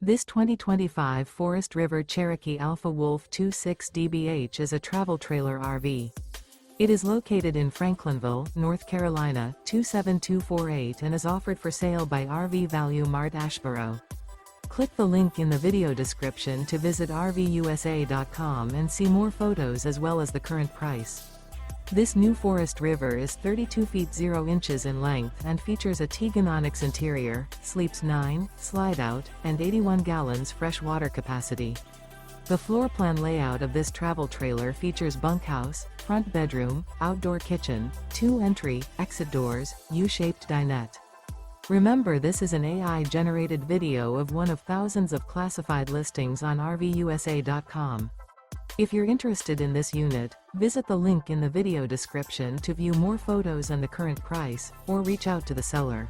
This 2025 Forest River Cherokee Alpha Wolf 26 DBH is a travel trailer RV. It is located in Franklinville, North Carolina, 27248 and is offered for sale by RV Value Mart Asheboro. Click the link in the video description to visit RVUSA.com and see more photos as well as the current price. This new Forest River is 32 feet 0 inches in length and features a Teagan Onyx interior, sleeps 9, slide-out, and 81 gallons fresh water capacity. The floor plan layout of this travel trailer features bunkhouse, front bedroom, outdoor kitchen, 2 entry, exit doors, U-shaped dinette. Remember, this is an AI-generated video of one of thousands of classified listings on RVUSA.com. If you're interested in this unit, visit the link in the video description to view more photos and the current price, or reach out to the seller.